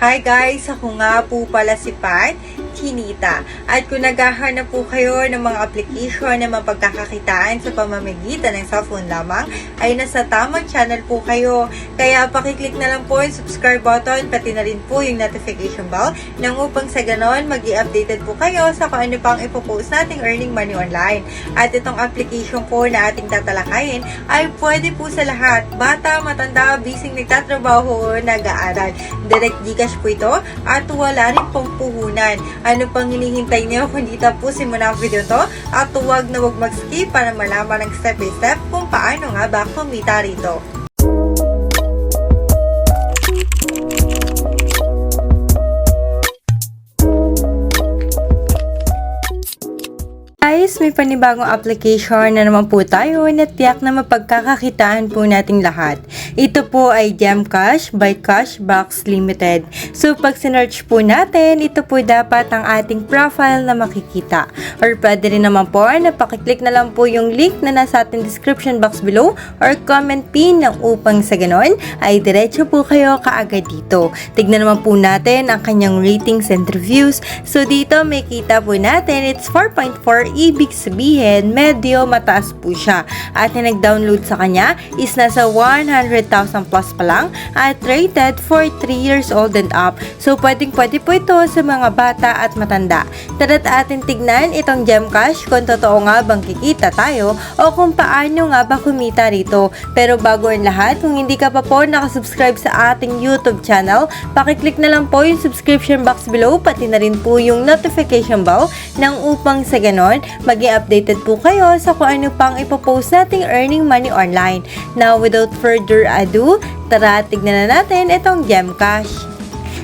Hi guys! Ako nga po pala si Pat Chinita. At kung naghahanap po kayo ng mga application na mapagkakakitaan sa pamamagitan ng cellphone lamang, ay nasa tamang channel po kayo. Kaya pakiclick na lang po yung subscribe button, pati na rin po yung notification bell nang upang sa ganon, mag-i-updated po kayo sa kung ano pang ipopost nating earning money online. At itong application po na ating tatalakayin ay pwede po sa lahat. Bata, matanda, bising nagtatrabaho, nag-aaral. Direct Gcash po ito at wala rin pong puhunan. Ano pang hinihintay niyo kung dito po simula ang video to? At huwag na huwag mag-skip para malaman ng step by step kung paano nga ba kumita rito. Guys, may panibagong application na naman po tayo na tiyak na mapagkakakitaan po nating lahat. Ito po ay GemCash by Cashbox Limited. So, pag sinearch po natin, ito po dapat ang ating profile na makikita. Or pwede rin naman po na pakiclick na lang po yung link na nasa ating description box below or comment pin ng upang sa ganon ay diretso po kayo kaagad dito. Tignan naman po natin ang kanyang ratings and reviews. So, dito may kita po natin it's 4.4. Ibig sabihin, medyo mataas po siya. At yung nag-download sa kanya is nasa 100,000 plus pa lang at rated for 3 years old and up. So, pwede po ito sa mga bata at matanda. Tara't atin tignan itong GemCash kung totoo nga bang kikita tayo o kung paano nga ba kumita rito. Pero bago ang lahat, kung hindi ka pa po nakasubscribe sa ating YouTube channel, pakiclick na lang po yung subscription box below, pati na rin po yung notification bell nang upang sa ganon, mag-i-updated po kayo sa kung ano pang ipopost nating earning money online. Now, without further ado, tara tignan na natin itong GemCash.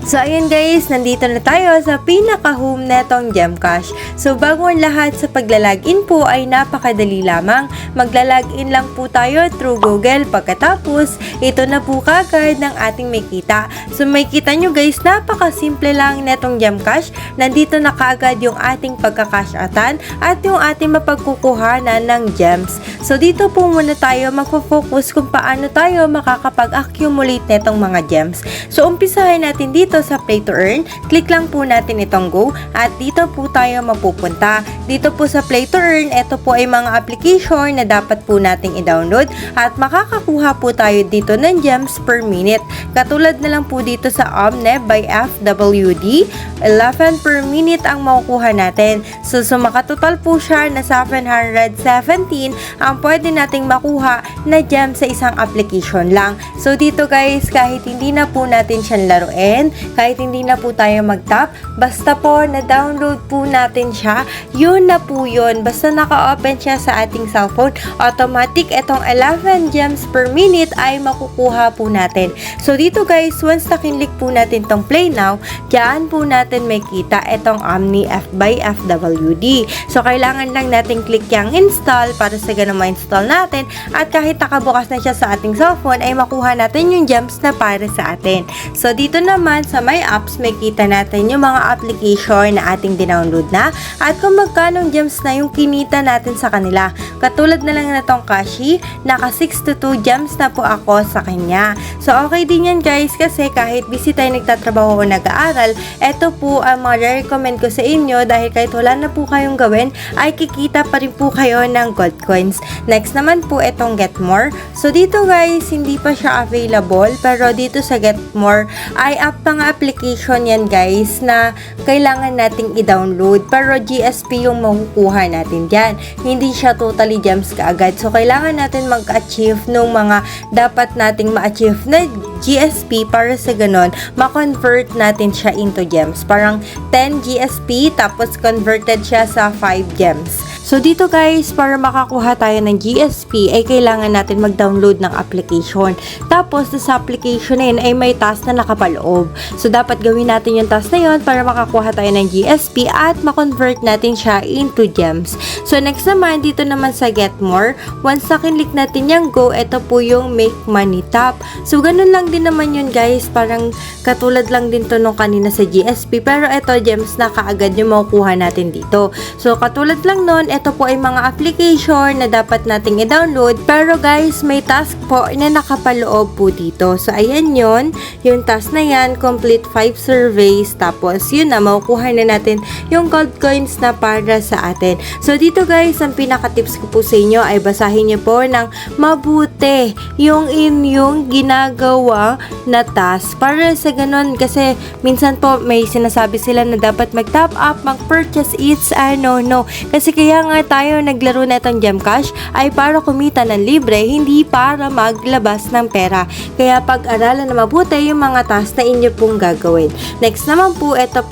So, ayun guys, nandito na tayo sa pinaka-home netong GemCash. So, bago ang lahat sa paglalagin po ay napakadali lamang. Maglalagin lang po tayo through Google. Pagkatapos, ito na po kagad ng ating may kita. So, may kita nyo guys, napakasimple lang netong GemCash. Nandito na kagad yung ating pagkakash-atan at yung ating mapagkukuhanan ng gems. So, dito po muna tayo magpo-focus kung paano tayo makakapag-accumulate netong mga gems. So, umpisahin natin dito sa Play to Earn, click lang po natin itong Go at dito po tayo mapupunta. Dito po sa Play to Earn, ito po ay mga application na dapat po nating i-download at makakakuha po tayo dito ng gems per minute. Katulad na lang po dito sa Omne by FWD, 11 per minute ang makukuha natin. So, makatotal po siya na 717 ang pwede nating makuha na gems sa isang application lang. So, dito guys, kahit hindi na po natin siyang laruin, kahit hindi na po tayo mag-tap, basta po na-download po natin siya, yun na po yun. Basta naka-open siya sa ating cellphone, automatic itong 11 gems per minute ay makukuha po natin. So, dito guys, once nakinlik po natin tong Play Now, diyan po natin may kita itong Omni F by FWD. So, kailangan lang natin click yung install para sa ganun ma-install natin at kahit nakabukas na siya sa ating cellphone, ay makuha natin yung gems na para sa atin. So, dito naman sa My Apps, may kita natin yung mga application na ating dinownload na at kung magkano gems na yung kinita natin sa kanila. Katulad na lang na tong Kashi, naka 62 gems na po ako sa kanya. So, okay din yan guys kasi kahit busy tayo nagtatrabaho o nag-aaral, eto po ang mga recommend ko sa inyo dahil kahit wala na po kayong gawin, ay kikita pa rin po kayo ng gold coins. Next naman po itong Get More. So, dito guys, hindi pa siya available pero dito sa Get More ay pang application yan guys na kailangan nating i-download pero GSP yung makukuha natin dyan. Hindi siya totally gems kaagad. So, kailangan natin mag-achieve nung mga dapat nating ma-achieve na GSP para sa ganon, ma-convert natin siya into gems. Parang 10 GSP tapos converted siya sa 5 gems. So, dito guys, para makakuha tayo ng GSP, ay kailangan natin mag-download ng application. Tapos, sa application na yun, ay may task na nakapaloob. So, dapat gawin natin yung task na yun para makakuha tayo ng GSP at ma-convert natin siya into gems. So, next naman, dito naman sa Get More, once na-click natin yung Go, ito po yung Make Money Tap. So, ganun lang din naman yun guys. Parang katulad lang din to nung kanina sa GSP. Pero ito, gems na kaagad yung makukuha natin dito. So, katulad lang nun, ito po ay mga application na dapat nating i-download. Pero guys, may task po na nakapaloob po dito. So, ayan yun. Yung task na yan, complete 5 surveys. Tapos, yun na, makukuha na natin yung gold coins na para sa atin. So, dito guys, ang pinaka-tips ko po sa inyo ay basahin niyo po ng mabuti yung inyong ginagawa na task. Para sa ganun, kasi minsan po may sinasabi sila na dapat mag-top up, mag-purchase each, no. Kasi kaya nga tayo naglaro na itong Gemcash ay para kumita ng libre, hindi para maglabas ng pera. Kaya pag-aralan na mabuti yung mga task na inyo pong gagawin. Next naman po, ito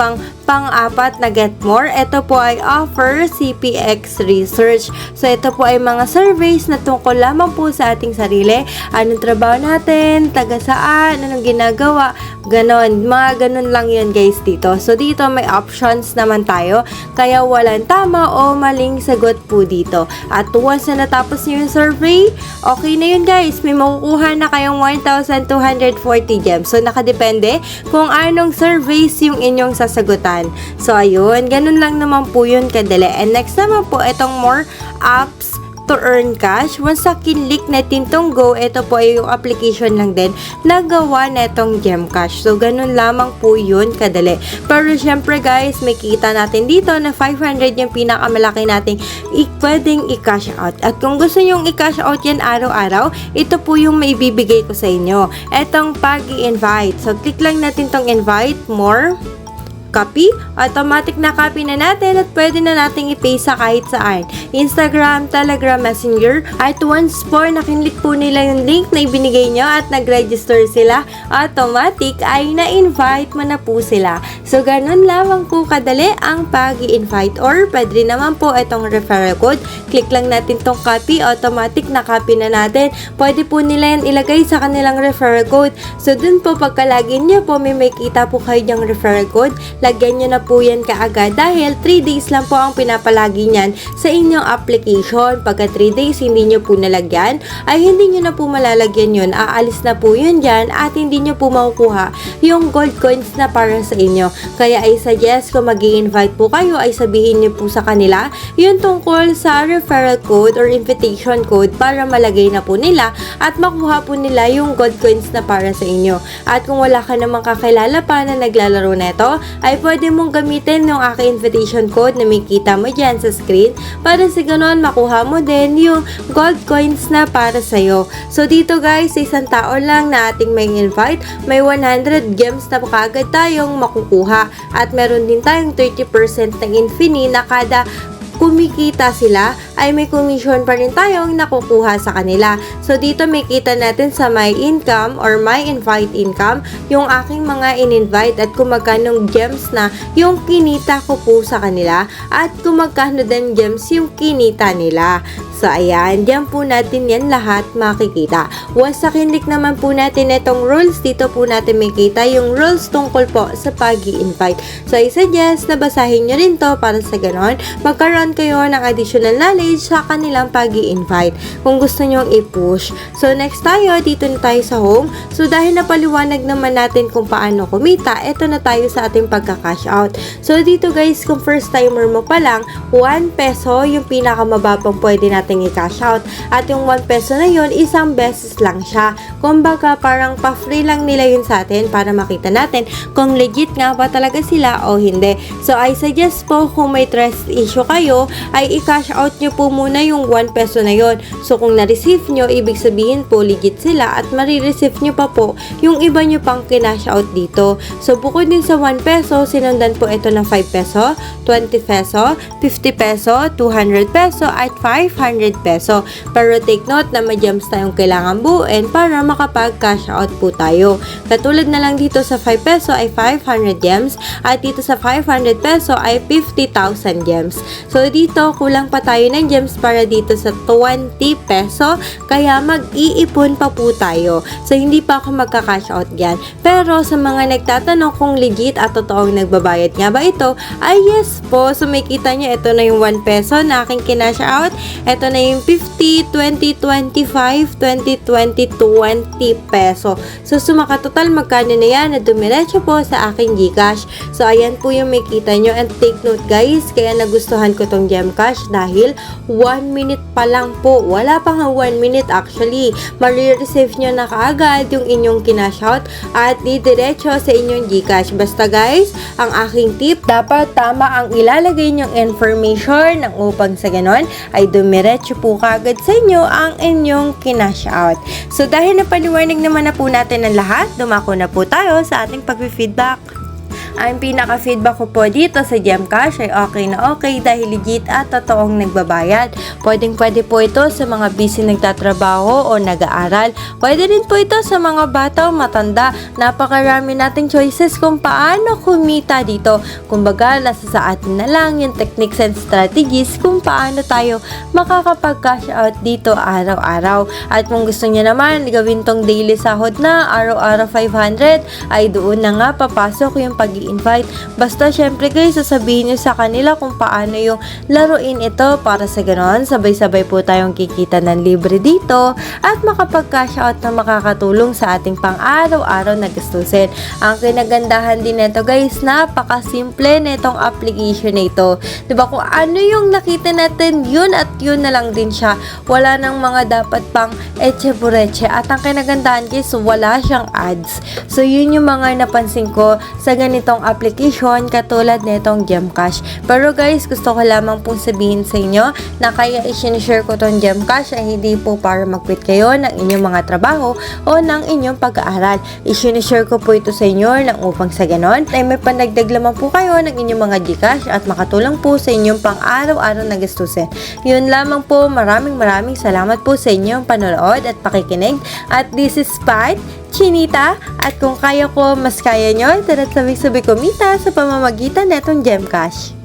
pang-apat na Get More. Ito po ay offer CPX Research. So, ito po ay mga surveys na tungkol lamang po sa ating sarili. Anong trabaho natin, taga saan, anong ginagawa, ganon. Mga ganon lang yun guys dito. So, dito may options naman tayo. Kaya walang tama o maling sagot po dito. At once na natapos nyo yung survey, okay na yun guys. May makukuha na kayong 1,240 gems. So, nakadepende kung anong surveys yung inyong sasagutan. So, ayun. Ganun lang naman po yun kadali. And next naman po, itong more apps to earn cash. Once sa kinlik natin tong Go, ito po ay yung application lang din na gawa na itong Gemcash. So, ganun lamang po yun kadali. Pero, syempre guys, may kita natin dito na 500 yung pinakamalaki nating pwedeng i-cash out. At kung gusto nyong i-cash out yan araw-araw, ito po yung maibibigay ko sa inyo. Itong pag-i-invite. So, click lang natin tong invite more. Copy, automatic na copy na natin at pwede na nating i-paste sa kahit saan. Instagram, Telegram, Messenger. At once po nakinlik po nila yung link na ibinigay nyo at nag-register sila, automatic ay na-invite mo na po sila. So, ganun lamang po kadali ang pag-i-invite or pwede naman po itong referral code. Click lang natin tong copy, automatic na copy na natin. Pwede po nila yan ilagay sa kanilang referral code. So, dun po pagka-login nyo po, may kita po kayo yung referral code. Lagyan nyo na po yan kaagad dahil 3 days lang po ang pinapalagi niyan sa inyong application. Pagka 3 days hindi nyo po nalagyan, ay hindi nyo na po malalagyan yun. Aalis na po yun dyan at hindi nyo po makukuha yung gold coins na para sa inyo. Kaya ay suggest kung mag-i-invite po kayo ay sabihin nyo po sa kanila yung tungkol sa referral code or invitation code para malagay na po nila at makuha po nila yung gold coins na para sa inyo. At kung wala ka namang kakilala pa na naglalaro neto, ay pwede mong gamitin yung aking invitation code na may kita mo dyan sa screen para sa ganon makuha mo din yung gold coins na para sa'yo. So dito guys, sa isang tao lang na ating may invite, may 100 gems na kagad tayong makukuha at meron din tayong 30% ng infini na kada kumikita sila ay may commission pa rin tayong nakukuha sa kanila. So, dito may kita natin sa my income or my invite income yung aking mga in-invite at kung magkano gems na yung kinita ko po sa kanila at kung magkano din gems yung kinita nila. So, ayan. Diyan po natin yan lahat makikita. Once sa kinlik naman po natin itong rules, dito po natin makita yung rules tungkol po sa pag-i-invite. So, I suggest na basahin nyo rin to para sa ganon magkaroon kayo ng additional knowledge sa kanilang pag-i-invite kung gusto nyo i-push. So, next tayo, dito na tayo sa home. So, dahil napaliwanag naman natin kung paano kumita, eto na tayo sa ating pagka-cash out. So, dito guys, kung first timer mo pa lang, 1 peso yung pinakamababang pwede natin i-cash out. At yung 1 peso na yun, isang beses lang siya. Kumbaga, parang pa-free lang nila yun sa atin para makita natin kung legit nga ba talaga sila o hindi. So, I suggest po kung may trust issue kayo, ay i-cash out nyo po muna yung 1 peso na yun. So, kung na-receive nyo, ibig sabihin po legit sila at marireceive nyo pa po yung iba nyo pang kinash out dito. So, bukod din sa 1 peso, sinundan po ito ng 5 peso, 20 peso, 50 peso, 200 peso, at 500 peso. Pero take note na may gems tayong kailangan buuin para makapag-cash out po tayo. Katulad na lang dito sa 5 peso ay 500 gems at dito sa 500 peso ay 50,000 gems. So, dito kulang pa tayo ng gems para dito sa 20 peso kaya mag-iipon pa po tayo. So, hindi pa ako magka-cash out dyan. Pero sa mga nagtatanong kung legit at totoong nagbabayad nga ba ito, ay yes po. So, may kita nyo, ito na yung 1 peso na aking kinash out. Ito na yung 50, 20, 25, 20, 20, 20 peso. So, sumakatotal magkano na yan na dumiretso po sa aking Gcash. So, ayan po yung may kita nyo. And take note guys, kaya nagustuhan ko netong GemCash dahil 1 minute pa lang po. Wala pa nga 1 minute actually. Marireceive nyo na kaagad yung inyong kinashout at didiretso sa inyong GCash. Basta guys, ang aking tip, dapat tama ang ilalagay nyong information nang upang sa ganon ay dumiretso po kaagad sa inyo ang inyong kinashout. So dahil napaliwanag naman na po natin ang lahat, dumako na po tayo sa ating pag-feedback. Ang pinaka-feedback ko po dito sa GemCash ay okay na okay dahil legit at totoong nagbabayad. Pwede po ito sa mga busy nagtatrabaho o nag-aaral. Pwede rin po ito sa mga bata o matanda. Napakarami nating choices kung paano kumita dito. Kumbaga, nasa sa atin na lang yung techniques and strategies kung paano tayo makakapag-cash out dito araw-araw. At kung gusto niyo naman gawin tong daily sahod na araw-araw 500, ay doon na nga papasok yung pag-i-invite. Basta syempre guys, sasabihin nyo sa kanila kung paano yung laruin ito para sa ganon, sabay-sabay po tayong kikita ng libre dito at makapag-cash out na makakatulong sa ating pang-araw-araw na gastusin. Ang kinagandahan din nito guys, napaka-simple nitong application na ito. Diba kung ano yung nakita natin, yun at yun na lang din siya. Wala nang mga dapat pang eche-bureche at ang kinagandahan guys, wala siyang ads. So yun yung mga napansin ko sa ganitong application katulad nitong GemCash. Pero guys, gusto ko lamang pong sabihin sa inyo na kaya i-share ko tong GemCash ay hindi po para mag-quit kayo ng inyong mga trabaho o ng inyong pag-aaral. I-share ko po ito sa inyo nang upang sa ganon ay may pandagdag lamang po kayo ng inyong mga GCash at makatulong po sa inyong pang-araw-araw na gastusin. Yun lamang po, maraming salamat po sa inyong panonood at pakikinig. At this is Pat Chinita, at kung kaya ko, mas kaya nyo, tara't sabay-sabay kumita sa pamamagitan netong GemCash.